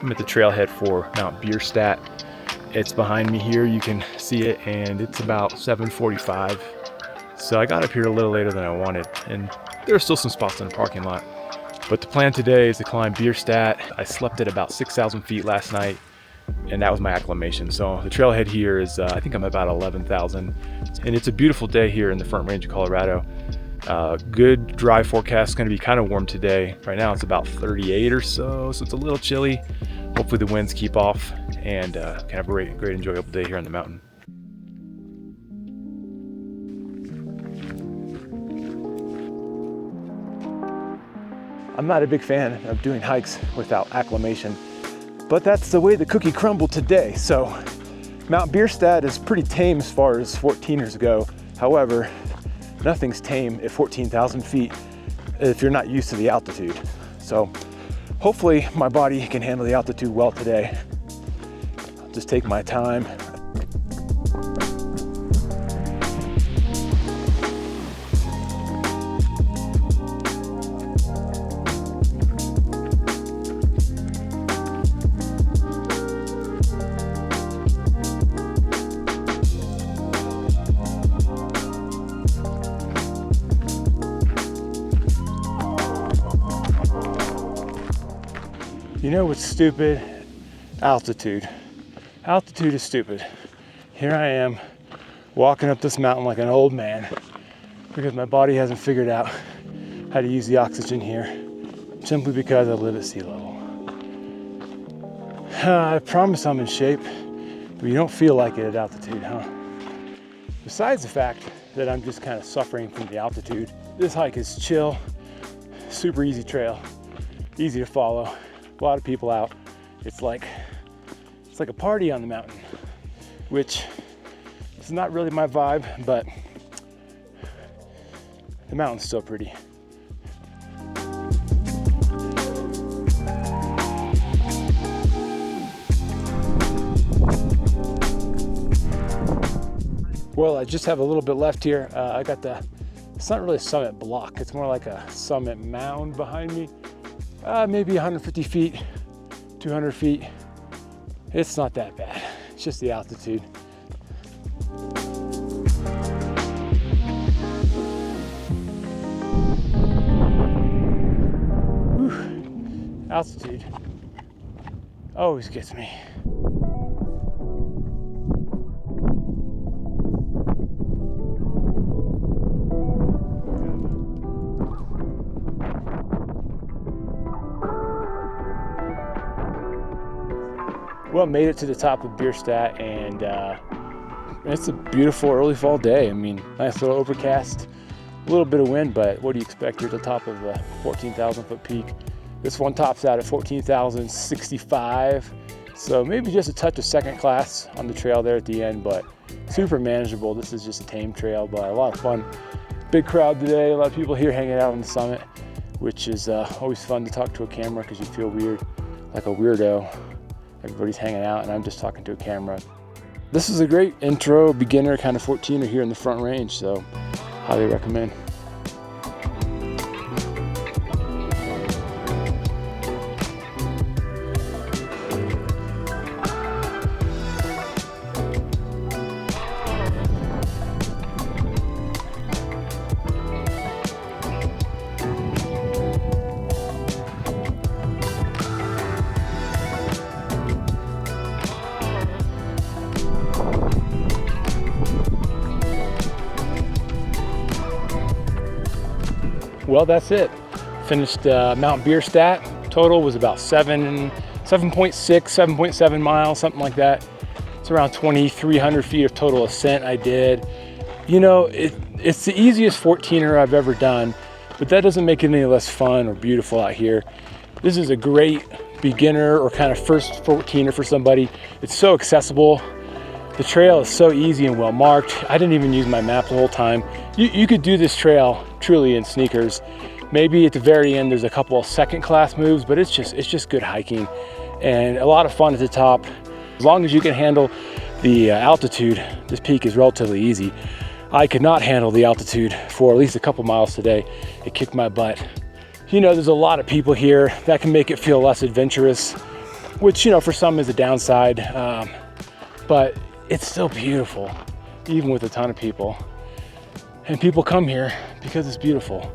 I'm at the trailhead for Mount Bierstadt. It's behind me here, you can see it, and it's about 7:45. So I got up here a little later than I wanted, and there are still some spots in the parking lot. But the plan today is to climb Bierstadt. I slept at about 6,000 feet last night, and that was my acclimation. So the trailhead here is, I think I'm about 11,000, and it's a beautiful day here in the Front Range of Colorado. Good dry forecast, going to be kind of warm today. Right now it's about 38 or so, so it's a little chilly. Hopefully the winds keep off, and can have a great enjoyable day here on the mountain. I'm not a big fan of doing hikes without acclimation, but that's the way the cookie crumbled today. So Mount Bierstadt is pretty tame as far as 14ers go. However, nothing's tame at 14,000 feet if you're not used to the altitude. So hopefully my body can handle the altitude well today. I'll just take my time. You know what's stupid? Altitude. Altitude is stupid. Here I am walking up this mountain like an old man because my body hasn't figured out how to use the oxygen here, simply because I live at sea level. I promise I'm in shape, but you don't feel like it at altitude, huh? Besides the fact that I'm just kind of suffering from the altitude, this hike is chill, super easy trail, easy to follow. A lot of people out. It's like a party on the mountain, which is not really my vibe, but the mountain's still pretty. Well, I just have a little bit left here. I got it's not really a summit block, it's more like a summit mound behind me. Maybe 150 feet, 200 feet. It's not that bad. It's just the altitude. Whew. Altitude always gets me. Well, made it to the top of Bierstadt, and it's a beautiful early fall day. I mean, nice little overcast, a little bit of wind, but what do you expect here at the top of the 14,000 foot peak? This one tops out at 14,065, so maybe just a touch of second class on the trail there at the end, but super manageable. This is just a tame trail, but a lot of fun. Big crowd today, a lot of people here hanging out on the summit, which is always fun to talk to a camera because you feel weird, like a weirdo. Everybody's hanging out and I'm just talking to a camera. This is a great intro, beginner kind of 14er here in the Front Range, so highly recommend. Well, that's it. Finished Mount Bierstadt. Total was about 7.6, 7.7 miles, something like that. It's around 2,300 feet of total ascent I did. You know, it's the easiest 14er I've ever done, but that doesn't make it any less fun or beautiful out here. This is a great beginner or kind of first 14er for somebody. It's so accessible. The trail is so easy and well marked. I didn't even use my map the whole time. You could do this trail truly in sneakers. Maybe at the very end there's a couple of second class moves, but it's just good hiking and a lot of fun at the top. As long as you can handle the altitude, this peak is relatively easy. I could not handle the altitude for at least a couple miles today. It kicked my butt. You know, there's a lot of people here that can make it feel less adventurous. which, you know, for some is a downside, but it's still beautiful, even with a ton of people. And people come here because it's beautiful.